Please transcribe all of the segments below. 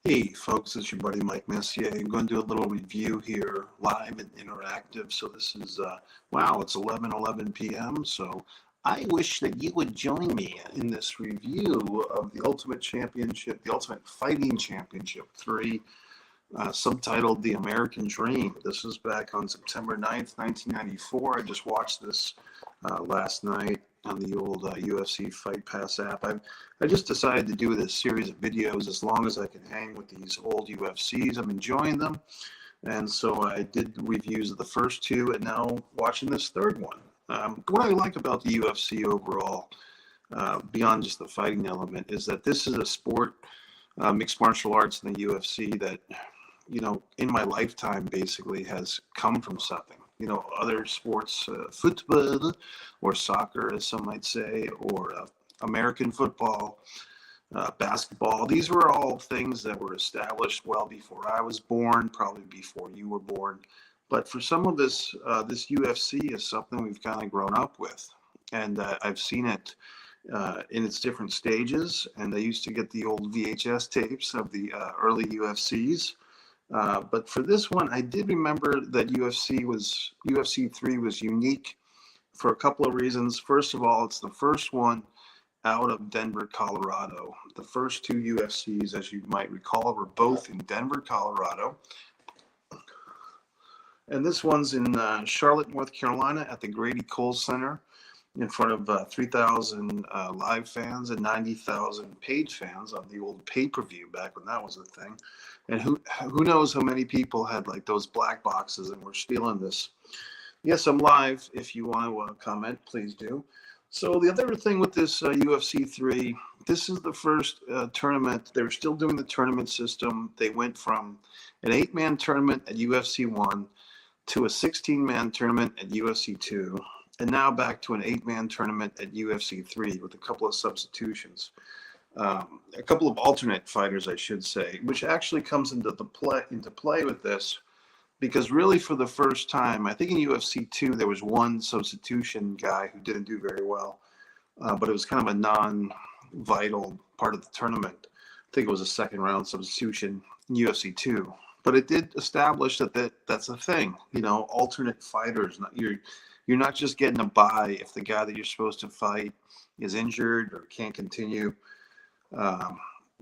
Hey folks, it's your buddy Mike Messier. I'm going to do a little review here, live and interactive. So this is, wow, it's 11:11 p.m. So I wish that you would join me in this review of the Ultimate Championship, the Ultimate Fighting Championship 3, subtitled The American Dream. This was back on September 9th, 1994. I just watched this last night on the old UFC Fight Pass app. I just decided to do this series of videos as long as I can hang with these old UFCs. I'm enjoying them. And so I did reviews of the first two and now watching this third one. What I like about the UFC overall, beyond just the fighting element, is that this is a sport, mixed martial arts in the UFC, that, in my lifetime basically has come from something. Other sports, football or soccer, as some might say, or American football, basketball. These were all things that were established well before I was born, probably before you were born. But for some of this, this UFC is something we've kind of grown up with. And I've seen it in its different stages. And I used to get the old VHS tapes of the early UFCs. But for this one, I did remember that UFC 3 was unique for a couple of reasons. First of all, it's the first one out of Denver, Colorado. The first two UFCs, as you might recall, were both in Denver, Colorado. And this one's in Charlotte, North Carolina at the Grady Cole Center in front of 3,000 live fans and 90,000 paid fans on the old pay-per-view back when that was a thing. And who knows how many people had like those black boxes and were stealing this. Yes, I'm live. If you want to comment, please do. So the other thing with this UFC 3, this is the first tournament. They were still doing the tournament system. They went from an 8-man tournament at UFC 1 to a 16-man tournament at UFC 2. And now back to an 8-man tournament at UFC 3 with a couple of substitutions. A couple of alternate fighters, I should say, which actually comes into play with this, because really for the first time, I think in UFC 2 there was one substitution guy who didn't do very well, but it was kind of a non-vital part of the tournament. I think it was a second round substitution in UFC 2, but it did establish that's a thing. Alternate fighters. You're not just getting a bye if the guy that you're supposed to fight is injured or can't continue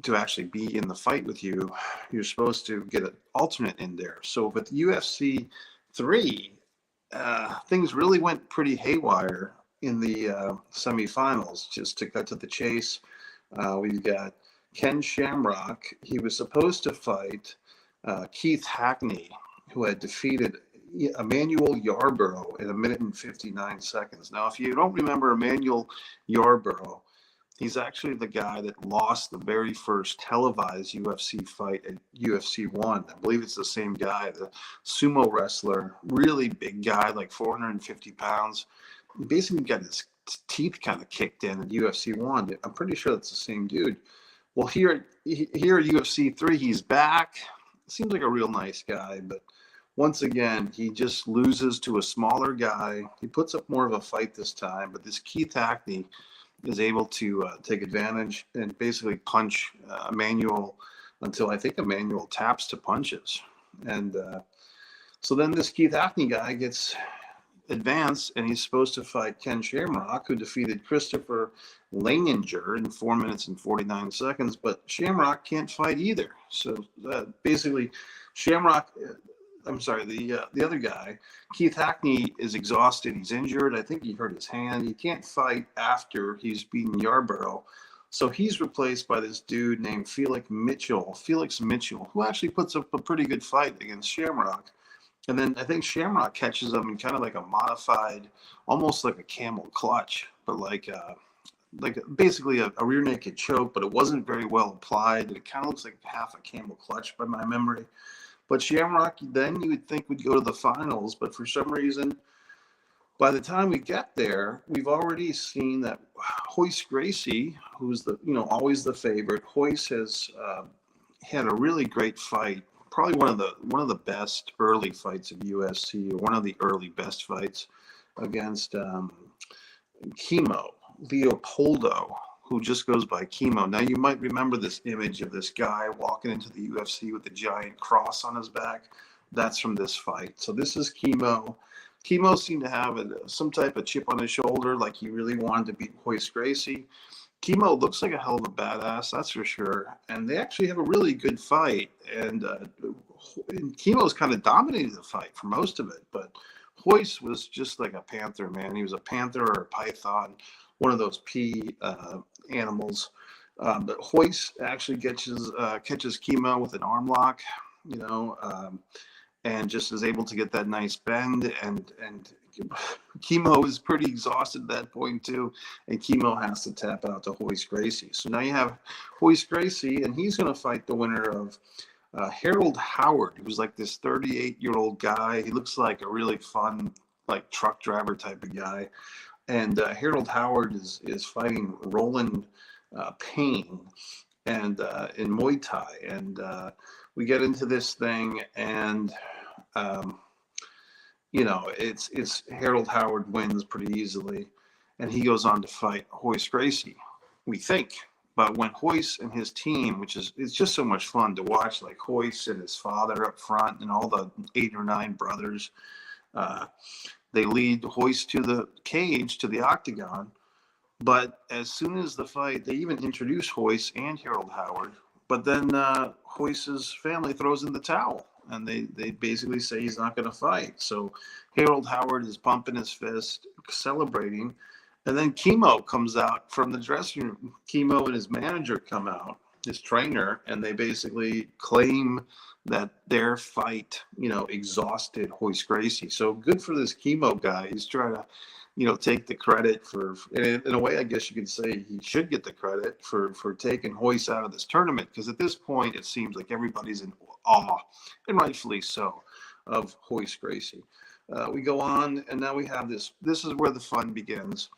to actually be in the fight with you. You're supposed to get an alternate in there. So with UFC 3, things really went pretty haywire in the semifinals. Just to cut to the chase, we've got Ken Shamrock. He was supposed to fight Keith Hackney, who had defeated Emmanuel Yarborough in 1 minute and 59 seconds. Now, if you don't remember Emmanuel Yarborough, he's actually the guy that lost the very first televised UFC fight at UFC 1. I believe it's the same guy, the sumo wrestler, really big guy, like 450 pounds. He basically got his teeth kind of kicked in at UFC 1. I'm pretty sure that's the same dude. Well, here at UFC 3, he's back. Seems like a real nice guy, but once again, he just loses to a smaller guy. He puts up more of a fight this time, but this Keith Hackney is able to take advantage and basically punch Emmanuel until I think Emmanuel taps to punches. And so then this Keith Hackney guy gets advanced, and he's supposed to fight Ken Shamrock, who defeated Christopher Langinger in 4 minutes and 49 seconds. But Shamrock can't fight either. So basically, the other guy, Keith Hackney, is exhausted. He's injured. I think he hurt his hand. He can't fight after he's beaten Yarborough. So he's replaced by this dude named Felix Mitchell, who actually puts up a pretty good fight against Shamrock. And then I think Shamrock catches him in kind of like a modified, almost like a camel clutch, but like basically a rear naked choke, but it wasn't very well applied. It kind of looks like half a camel clutch by my memory. But Shamrock, then you would think, would go to the finals, but for some reason, by the time we get there, we've already seen that Royce Gracie, who's always the favorite. Royce has had a really great fight, probably one of the best early fights of UFC, or one of the early best fights against Leopoldo who just goes by Chemo. Now, you might remember this image of this guy walking into the UFC with a giant cross on his back. That's from this fight. So this is Chemo. Chemo seemed to have some type of chip on his shoulder, like he really wanted to beat Royce Gracie. Chemo looks like a hell of a badass, that's for sure. And they actually have a really good fight. And Chemo's kind of dominated the fight for most of it. But Royce was just like a panther, man. He was a panther or a python, one of those animals. But Royce actually catches Chemo with an arm lock, and just is able to get that nice bend. And Chemo is pretty exhausted at that point too, and Chemo has to tap out to Royce Gracie. So now you have Royce Gracie, and he's going to fight the winner of Harold Howard, who's like this 38-year-old guy. He looks like a really fun, like truck driver type of guy. And Harold Howard is fighting Roland Payne and in Muay Thai. And we get into this thing, and it's Harold Howard wins pretty easily, and he goes on to fight Royce Gracie, we think. But when Royce and his team, it's just so much fun to watch, like Royce and his father up front and all the 8 or 9 brothers, they lead Royce to the cage, to the octagon. But as soon as the fight, they even introduce Royce and Harold Howard. But then Royce's family throws in the towel, and they basically say he's not going to fight. So Harold Howard is pumping his fist, celebrating. And then Chemo comes out from the dressing room. Chemo and his manager come out, his trainer, and they basically claim that their fight, exhausted Royce Gracie. So good for this Chemo guy. He's trying to, take the credit for, in a way, I guess you could say he should get the credit for taking Royce out of this tournament, because at this point it seems like everybody's in awe, and rightfully so, of Royce Gracie. We go on, and now we have this. This is where the fun begins.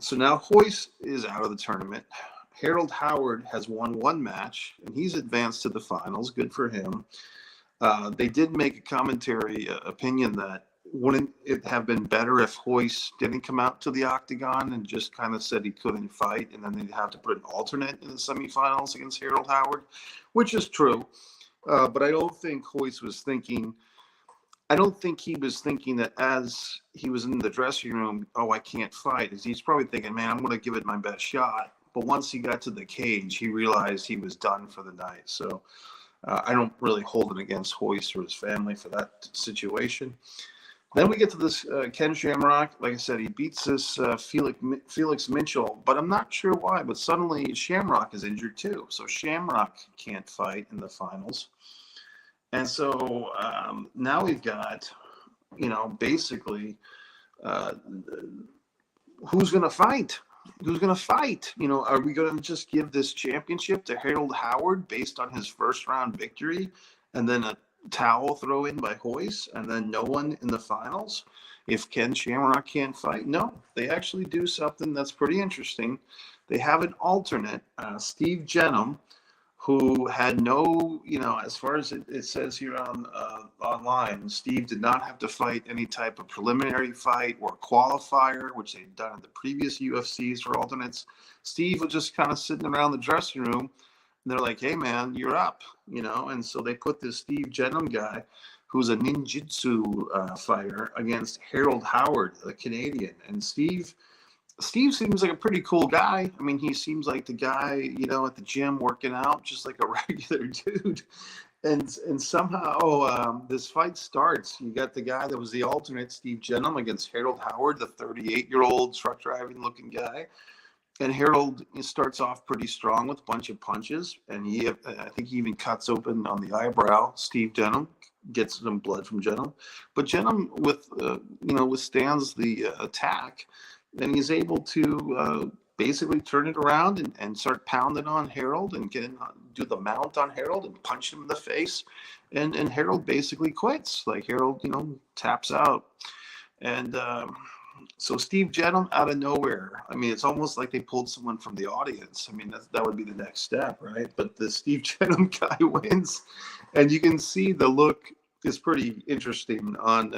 So now Royce is out of the tournament. Harold Howard has won 1 match, and he's advanced to the finals. Good for him. They did make a commentary opinion that wouldn't it have been better if Royce didn't come out to the octagon and just kind of said he couldn't fight, and then they'd have to put an alternate in the semifinals against Harold Howard, which is true. But I don't think Royce was thinking. I don't think he was thinking that as he was in the dressing room, oh, I can't fight. He's probably thinking, man, I'm going to give it my best shot. But once he got to the cage, he realized he was done for the night. So I don't really hold it against Royce or his family for that situation. Then we get to this Ken Shamrock. Like I said, he beats this Felix Mitchell, but I'm not sure why. But suddenly Shamrock is injured too. So Shamrock can't fight in the finals. And so now we've got, basically who's going to fight? Who's going to fight? Are we going to just give this championship to Harold Howard based on his first round victory, and then a towel throw in by Royce, and then no one in the finals if Ken Shamrock can't fight? No, they actually do something that's pretty interesting. They have an alternate, Steve Jenham, who had no, as far as it says here on online, Steve did not have to fight any type of preliminary fight or qualifier, which they'd done in the previous UFCs for alternates. Steve was just kind of sitting around the dressing room, and they're like, hey, man, you're up, and so they put this Steve Jenham guy, who's a ninjutsu fighter, against Harold Howard, the Canadian. And Steve seems like a pretty cool guy. I mean, he seems like the guy, at the gym working out, just like a regular dude. And somehow this fight starts. You got the guy that was the alternate, Steve Jenham, against Harold Howard, the 38-year-old truck driving looking guy. And Harold starts off pretty strong with a bunch of punches. And I think he even cuts open on the eyebrow. Steve Jenham gets some blood from Jenham. But Jenham withstands the attack. And he's able to basically turn it around and start pounding on Harold and do the mount on Harold and punch him in the face. And Harold basically quits. Like Harold, taps out. And so Steve Jenham out of nowhere. I mean, it's almost like they pulled someone from the audience. I mean, that would be the next step, right? But the Steve Jenham guy wins. And you can see the look is pretty interesting on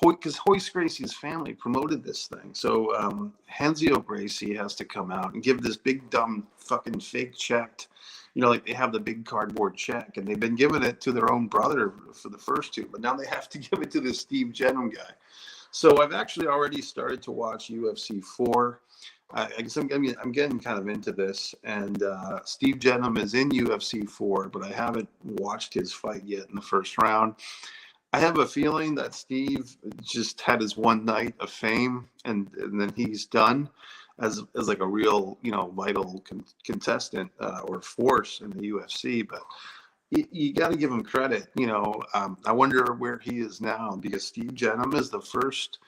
because Hoist Gracie's family promoted this thing. So Henzio Gracie has to come out and give this big dumb fucking fake check. Like they have the big cardboard check, and they've been giving it to their own brother for the first two, but now they have to give it to this Steve Jenham guy. So I've actually already started to watch UFC 4. I guess I'm getting kind of into this, and Steve Jenham is in UFC 4, but I haven't watched his fight yet in the first round. I have a feeling that Steve just had his one night of fame, and then he's done as like a real, vital contestant or force in the UFC. But you got to give him credit. I wonder where he is now, because Steve Jenham is the first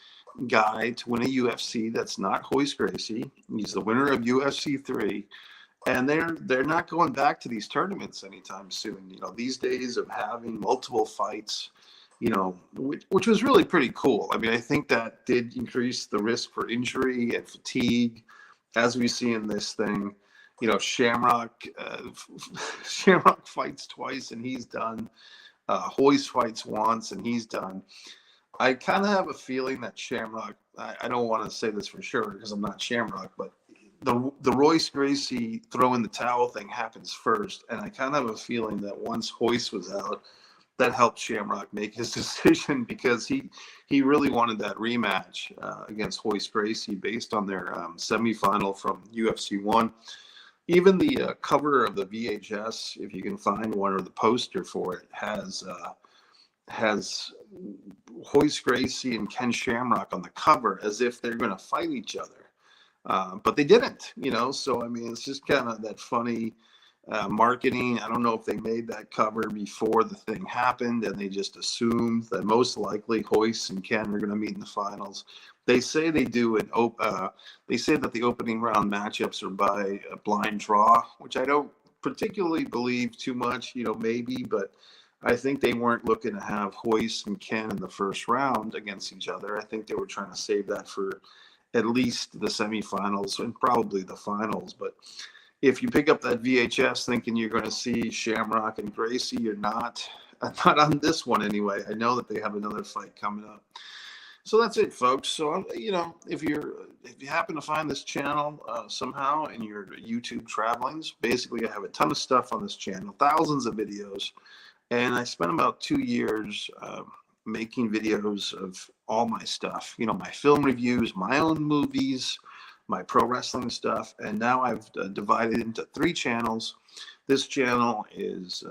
guy to win a UFC that's not Hoist Gracie. He's the winner of UFC 3. And they're not going back to these tournaments anytime soon. These days of having multiple fights, which was really pretty cool. I mean, I think that did increase the risk for injury and fatigue, as we see in this thing. Shamrock fights twice and he's done. Hoist fights once and he's done. I kind of have a feeling that Shamrock, I don't want to say this for sure because I'm not Shamrock, but the Royce Gracie throw in the towel thing happens first. And I kind of have a feeling that once Hoist was out, that helped Shamrock make his decision, because he really wanted that rematch against Hoist Gracie based on their semifinal from UFC 1. Even the cover of the VHS, if you can find one, or the poster for it, has Hoist Gracie and Ken Shamrock on the cover as if they're going to fight each other. But they didn't, so I mean, it's just kind of that funny marketing. I don't know if they made that cover before the thing happened and they just assumed that most likely Hoist and Ken are going to meet in the finals. They say they do they say that the opening round matchups are by a blind draw, which I don't particularly believe too much, maybe, but I think they weren't looking to have Hoist and Ken in the first round against each other. I think they were trying to save that for at least the semifinals and probably the finals. But if you pick up that VHS thinking you're going to see Shamrock and Gracie, you're not on this one anyway. I know that they have another fight coming up. So that's it, folks. So, if you happen to find this channel somehow in your YouTube travelings, basically I have a ton of stuff on this channel, thousands of videos. And I spent about 2 years making videos of all my stuff, my film reviews, my own movies, my pro wrestling stuff. And now I've divided into 3 channels. This channel is,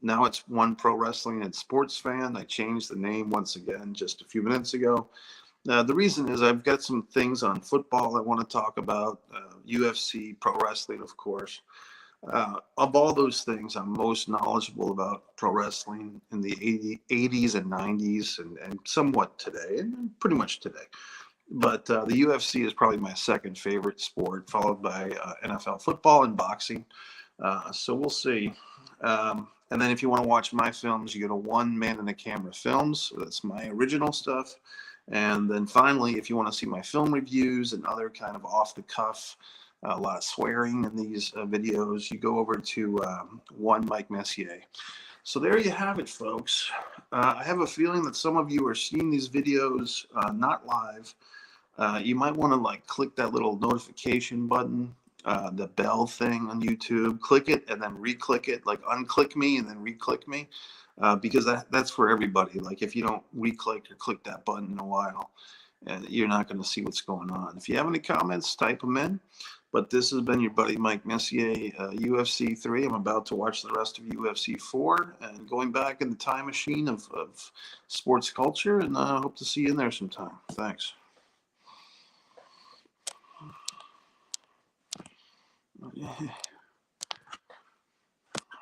now it's One Pro Wrestling and Sports Fan. I changed the name once again just a few minutes ago. The reason is I've got some things on football I want to talk about, UFC, pro wrestling, of course. Of all those things, I'm most knowledgeable about pro wrestling in the 80s and 90s and somewhat today, and pretty much today. But the UFC is probably my second favorite sport, followed by NFL football and boxing. So we'll see. And then if you want to watch my films, you go to One Man and a Camera Films. That's my original stuff. And then finally, if you want to see my film reviews and other kind of off-the-cuff, a lot of swearing in these videos, you go over to One Mike Messier. So there you have it, folks. I have a feeling that some of you are seeing these videos not live. You might want to click that little notification button, the bell thing on YouTube. Click it and then re-click it, unclick me and then re-click me, because that's for everybody. If you don't re-click or click that button in a while, you're not going to see what's going on. If you have any comments, type them in. But this has been your buddy Mike Messier, UFC 3. I'm about to watch the rest of UFC 4 and going back in the time machine of sports culture, and I hope to see you in there sometime. Thanks. Yeah.